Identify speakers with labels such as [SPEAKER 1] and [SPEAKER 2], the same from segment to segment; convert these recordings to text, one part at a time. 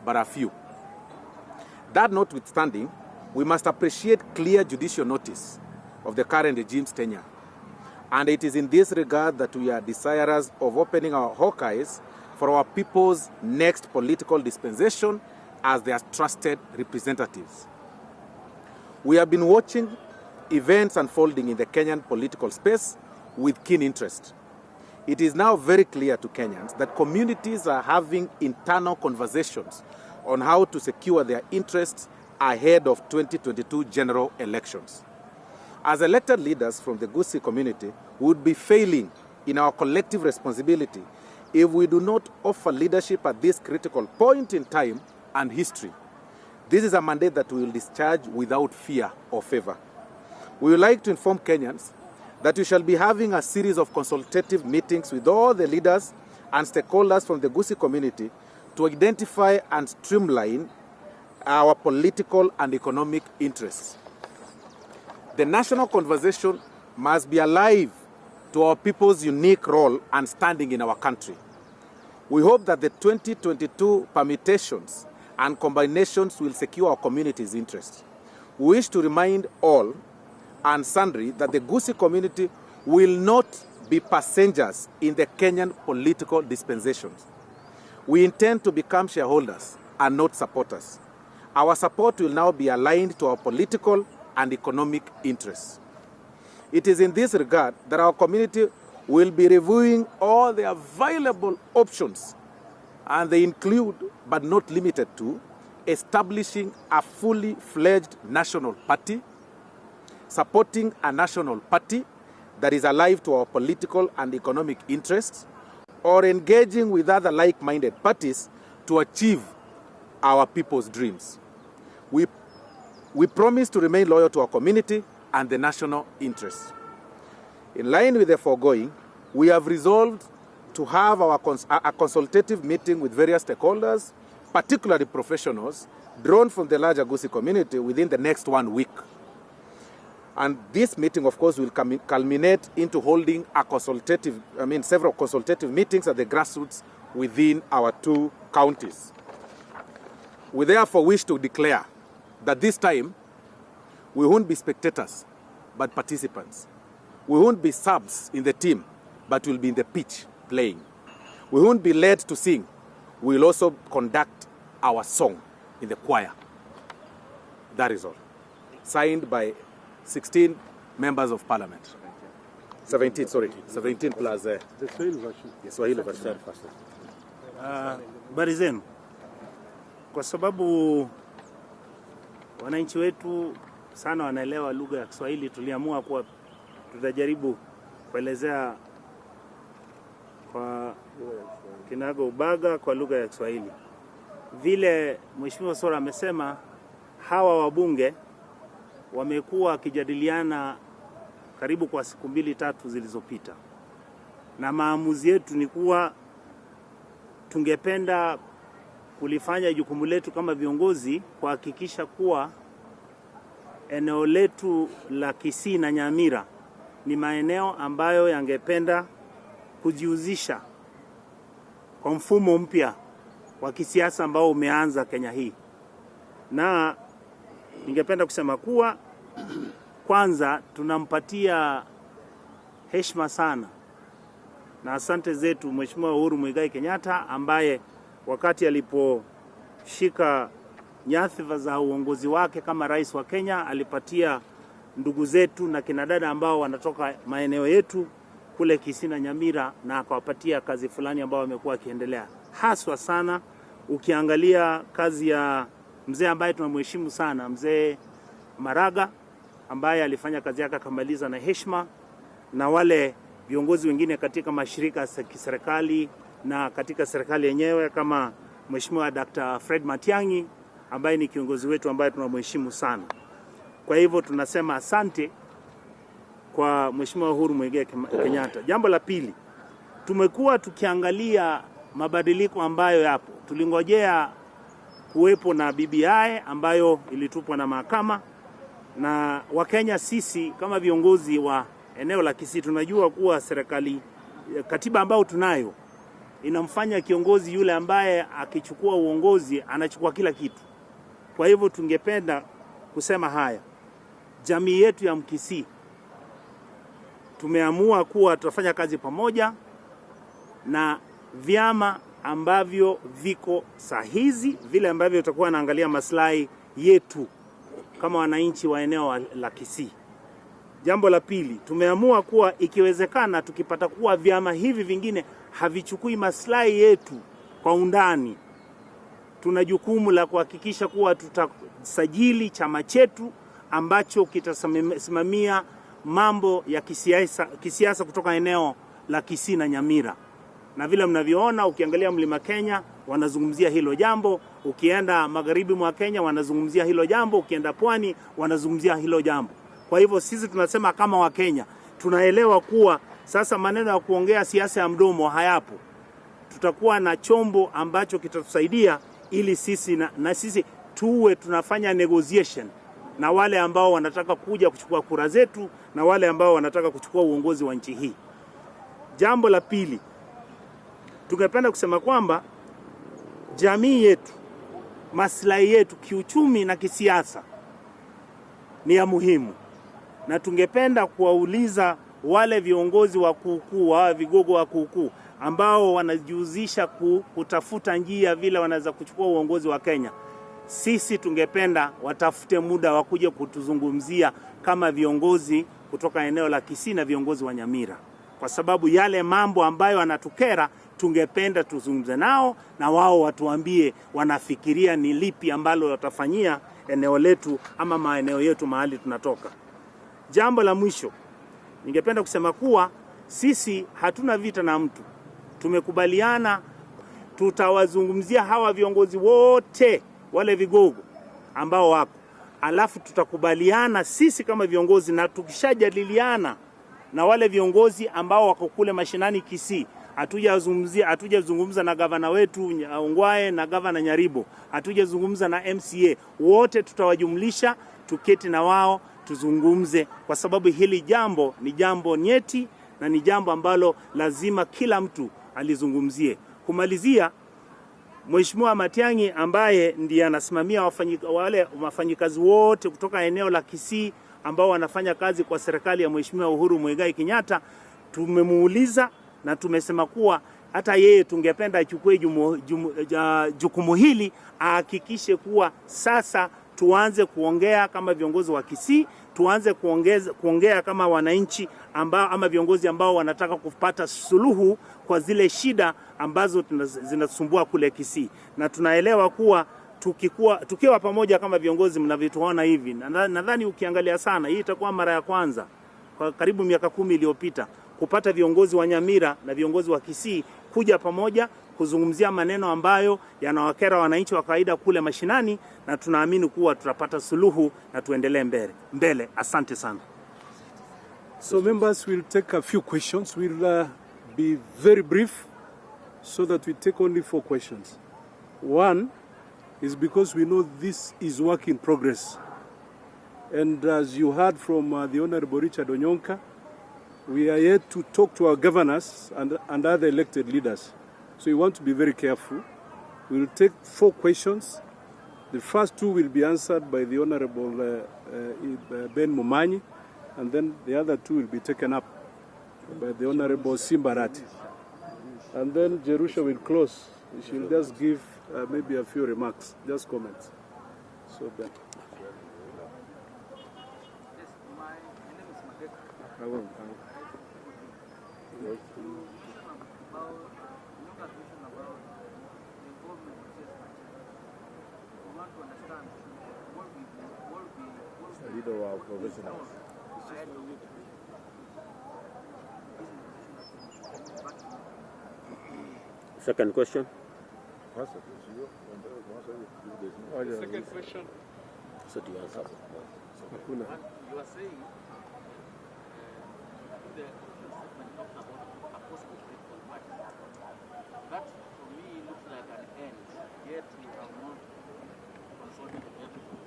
[SPEAKER 1] but a few. That notwithstanding, we must appreciate clear judicial notice of the current regime's tenure. And it is in this regard that we are desirous of opening our hawk-eyes for our people's next political dispensation as their trusted representatives. We have been watching events unfolding in the Kenyan political space with keen interest. It is now very clear to Kenyans that communities are having internal conversations on how to secure their interests ahead of 2022 general elections. As elected leaders from the Gusii community, we would be failing in our collective responsibility if we do not offer leadership at this critical point in time and history. This is a mandate that we will discharge without fear or favor. We would like to inform Kenyans that we shall be having a series of consultative meetings with all the leaders and stakeholders from the Gusii community to identify and streamline our political and economic interests. The national conversation must be alive to our people's unique role and standing in our country. We hope that the 2022 permutations and combinations will secure our community's interests. We wish to remind all and sundry that the Gusii community will not be passengers in the Kenyan political dispensations. We intend to become shareholders and not supporters. Our support will now be aligned to our political and economic interests. It is in this regard that our community will be reviewing all the available options, and they include, but not limited to, establishing a fully fledged national party, supporting a national party that is alive to our political and economic interests, or engaging with other like-minded parties to achieve our people's dreams. We promise to remain loyal to our community and the national interests. In line with the foregoing, we have resolved to have a consultative meeting with various stakeholders, particularly professionals, drawn from the larger Gusii community within the next 1 week. And this meeting, of course, will culminate into holding several consultative meetings at the grassroots within our 2 counties. We therefore wish to declare that this time we won't be spectators, but participants. We won't be subs in the team, but we'll be in the pitch playing. We won't be led to sing. We'll also conduct our song in the choir. That is all. Signed by 16 members of parliament. 17 plus the Swahili version.
[SPEAKER 2] Habari zenu. Kwa sababu wananchi wetu sana wanaelewa lugha ya Kiswahili, tuliamua kuwa tutajaribu kuelezea kwa kinaga ubaga kwa lugha ya Kiswahili. Vile Mheshimiwa Sora amesema, hawa wabunge wamekuwa wakijadiliana karibu kwa siku 2-3 zilizopita, na maamuzi yetu ni kuwa tungependa kulifanya jukumu letu kama viongozi kuhakikisha kuwa eneo letu la Kisii na Nyamira ni maeneo ambayo yangependa kujihusisha kwa mfumo mpya wa kisiasa ambao umeanza Kenya hii. Na ningependa kusema kuwa kwanza tunampatia heshima sana na asante zetu Mheshimiwa Uhuru Muigai Kenyatta, ambaye wakati aliposhika nyadhifa za uongozi wake kama rais wa Kenya alipatia ndugu zetu na kinadada ambao wanatoka maeneo yetu kule Kisii na Nyamira, na akawapatia kazi fulani ambao wamekuwa akiendelea. Haswa sana ukiangalia kazi ya mzee ambaye tunamheshimu sana, mzee Maraga, ambaye alifanya kazi yake akamaliza na heshima, na wale viongozi wengine katika mashirika ya kiserikali na katika serikali yenyewe kama Mheshimiwa Dr. Fred Matiang'i ambaye ni kiongozi wetu ambaye tunamheshimu sana. Kwa hivyo tunasema asante kwa Mheshimiwa Uhuru Muigai Kenyatta. Jambo la pili, tumekuwa tukiangalia mabadiliko ambayo yapo. Tulingojea kuwepo na BBI ambayo ilitupwa na mahakama, na Wakenya sisi kama viongozi wa eneo la Kisii tunajua kuwa serikali, katiba ambayo tunayo inamfanya kiongozi yule ambaye akichukua uongozi anachukua kila kitu. Kwa hivyo tungependa kusema haya, jamii yetu ya Mkisii tumeamua kuwa tutafanya kazi pamoja na vyama ambavyo viko sahihi, vile ambavyo tutakuwa naangalia maslahi yetu kama wananchi wa eneo la Kisii. Jambo la pili, tumeamua kuwa ikiwezekana tukipata kuwa vyama hivi vingine havichukui maslahi yetu kwa undani, tuna jukumu la kuhakikisha kuwa tutasajili chama chetu ambacho kitasimamia mambo ya kisiasa kutoka eneo la Kisii na Nyamira. Na vile mnavyoona, ukiangalia Mlima Kenya wanazungumzia hilo jambo, ukienda magharibi mwa Kenya wanazungumzia hilo jambo, ukienda pwani wanazungumzia hilo jambo. Kwa hivyo sisi tunasema kama wa Kenya tunaelewa kuwa sasa maneno ya kuongea siasa ya mdomo hayapo. Tutakuwa na chombo ambacho kitatusaidia ili sisi na sisi tuwe tunafanya negotiation na wale ambao wanataka kuja kuchukua kura zetu na wale ambao wanataka kuchukua uongozi wa nchi hii. Jambo la pili, tungependa kusema kwamba jamii yetu, maslahi yetu kiuchumi na kisiasa ni ya muhimu, na tungependa kuwauliza wale viongozi wa kuukuu, wa vigogo wa kuukuu ambao wanajihusisha kutafuta njia vile wanaweza kuchukua uongozi wa Kenya. Sisi tungependa watafute muda wa kuja kutuzungumzia kama viongozi kutoka eneo la Kisii na viongozi wa Nyamira, kwa sababu yale mambo ambayo wanatukera tungependa tuzungumze nao na wao watuambie wanafikiria ni lipi ambalo watafanyia eneo letu ama maeneo yetu mahali tunatoka. Jambo la mwisho, ningependa kusema kuwa sisi hatuna vita na mtu. Tumekubaliana tutawazungumzia hawa viongozi wote wale vigogo ambao wako, alafu tutakubaliana sisi kama viongozi, na tukishajadiliana na wale viongozi ambao wako kule mashinani Kisii, hatujazungumza na gavana wetu Ongwae na gavana Nyaribo, hatujazungumza na MCA, wote tutawajumlisha, tuketi na wao tuzungumze, kwa sababu hili jambo ni jambo nyeti na ni jambo ambalo lazima kila mtu alizungumzie. Kumalizia, Mheshimiwa Matiang'i ambaye ndiye anasimamia wafanyikazi wote kutoka eneo la Kisii ambao wanafanya kazi kwa serikali ya Mheshimiwa Uhuru Muigai Kenyatta, tumemuuliza na tumesema kuwa hata yeye tungependa achukue jukumu hili, ahakikishe kuwa sasa tuanze kuongea kama viongozi wa Kisii, tuanze kuongea kama wananchi ambao ama viongozi ambao wanataka kupata suluhu kwa zile shida ambazo zinasumbua kule Kisii. Na tunaelewa kuwa tukiwa pamoja kama viongozi mnavyotuona hivi, nadhani ukiangalia sana, hii itakuwa mara ya kwanza kwa karibu miaka 10 iliyopita kupata viongozi wa Nyamira na viongozi wa Kisii kuja pamoja kuzungumzia maneno ambayo yanawakera wananchi wa kawaida kule mashinani, na tunaamini kuwa tutapata suluhu na tuendelee mbele. Asante sana.
[SPEAKER 3] So members will take a few questions. We'll be very brief so that we take only 4 questions. One is because we know this is work in progress. And as you heard from the Honorable Richard Onyonka, we are yet to talk to our governors and other elected leaders. So we want to be very careful. We will take 4 questions. The first 2 will be answered by the Honorable Ben Momanyi, and then the other 2 will be taken up by the Honorable Simbarati. And then Jerusha will close. She will just give maybe a few remarks, just comments. So Ben.
[SPEAKER 4] Second question.
[SPEAKER 5] Second question.
[SPEAKER 4] So do you answer?
[SPEAKER 5] You are saying the statement talks about a possible political party. That for me looks like an end, yet we have not consulted everyone.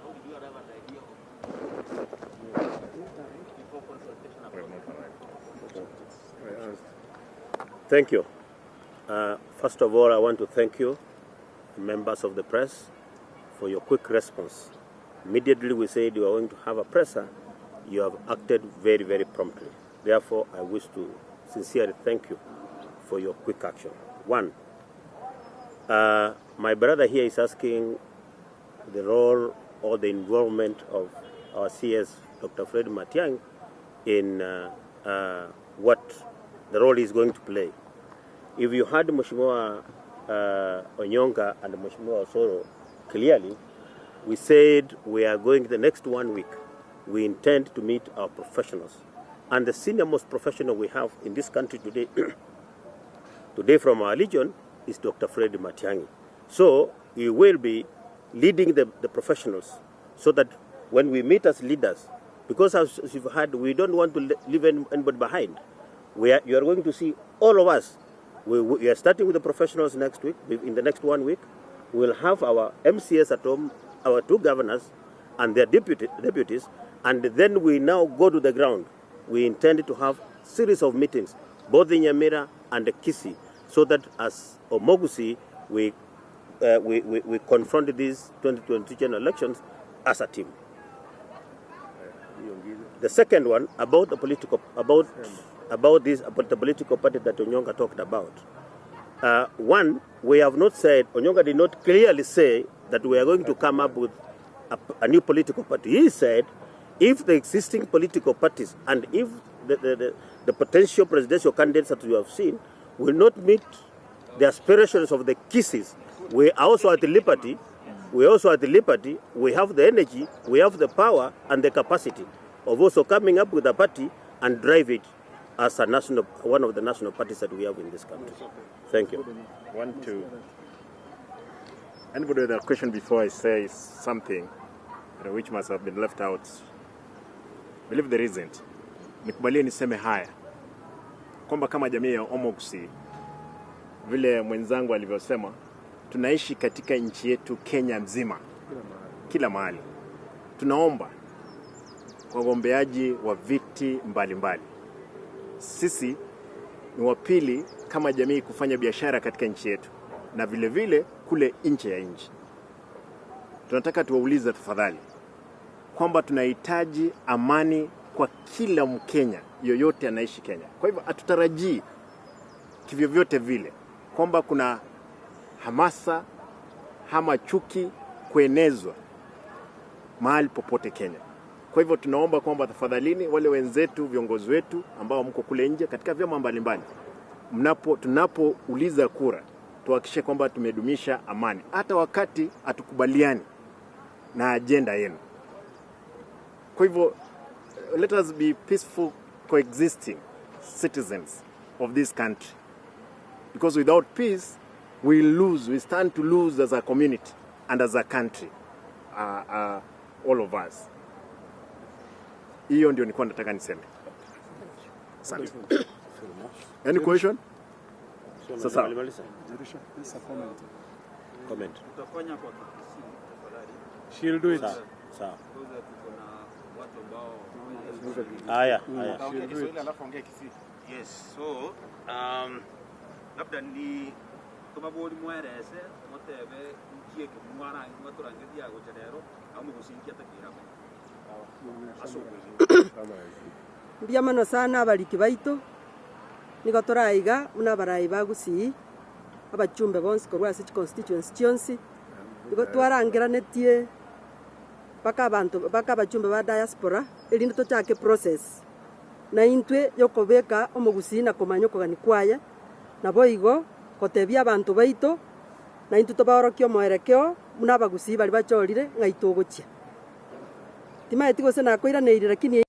[SPEAKER 5] How did you arrive at the idea of before consultation about
[SPEAKER 4] Thank you. First of all, I want to thank you, members of the press, for your quick response. Immediately we said you are going to have a presser. You have acted very, very promptly. Therefore, I wish to sincerely thank you for your quick action. One, my brother here is asking the role or the involvement of our CS, Dr. Fred Matiang'i, in what the role is going to play. If you heard Mheshimiwa Onyonga and Mheshimiwa Osoro clearly, we said we are going the next 1 week. We intend to meet our professionals. And the senior most professional we have in this country today, today from our legion, is Dr. Fred Matiang'i. So we will be leading the professionals so that when we meet as leaders, because as you've heard, we don't want to leave anybody behind. You are going to see all of us. We are starting with the professionals next week. In the next 1 week, we will have our MCS at home, our 2 governors and their deputies, and then we now go to the ground. We intend to have series of meetings, both in Nyamira and Kisii, so that as Omogusi, we confront these 2022 general elections as a team. The second one about the political the political party that Onyonga talked about. One, we have not said, Onyonga did not clearly say that we are going to come up with a new political party. He said, if the existing political parties and if the potential presidential candidates that you have seen will not meet the aspirations of the Kisiis, we are also at liberty. We have the energy, we have the power and the capacity of also coming up with a party and drive it as one of the national parties that we have in this country. Thank you.
[SPEAKER 6] Anybody with a question before I say something which must have been left out? I believe there isn't. Nikubalie niseme haya kwamba kama jamii ya Omogusi, vile mwenzangu alivyosema, tunaishi katika nchi yetu Kenya mzima, kila mahali. Tunaomba kwa wagombeaji wa viti mbalimbali. Sisi ni wapili kama jamii kufanya biashara katika nchi yetu na vile vile kule nje ya nchi. Tunataka tuwaulize tafadhali kwamba tunahitaji amani kwa kila Mkenya yoyote anaishi Kenya. Kwa hivyo hatutarajii kivyovyote vile kwamba kuna hamasa ama chuki kuenezwa mahali popote Kenya. Kwa hivyo tunaomba kwamba tafadhalini wale wenzetu, viongozi wetu ambao mko kule nje katika vyama mbalimbali, tunapouliza kura, tuhakikishe kwamba tumedumisha amani hata wakati hatukubaliani na agenda yenu. Kwa hivyo let us be peaceful coexisting citizens of this country, because without peace we stand to lose as a community and as a country, all of us. Hiyo ndio nilikuwa nataka niseme. Asante. Any question? Sasa.
[SPEAKER 4] Comment.
[SPEAKER 5] Tutafanya kwa Kisii tafadhali.
[SPEAKER 3] She'll do it.
[SPEAKER 4] Sawa.
[SPEAKER 5] Tuko na watu ambao
[SPEAKER 4] Haya.
[SPEAKER 5] ongea Kiswahili alafu ongea Kisii. Yes. So, labda ni kama boli mwerese motebe nkie kumwana ngaturangiria gocherero amu gusinkia takira.
[SPEAKER 7] Mbiamano sana abaliki baitu nigo toraiga muna barai ba Gusii abachumbe bonse korwa ase constituency chionsi nigo twarangeretie baka abachumbe ba diaspora erinde tochake process na intwe yokobeka Omogusii na komanya okogani kwaye nabo igo gotebia abantu baitu na intwe tobaorokia omoerekeo muna abagusii bari bachorire ng'ai togochia timaeti gose nakoiraneire lakini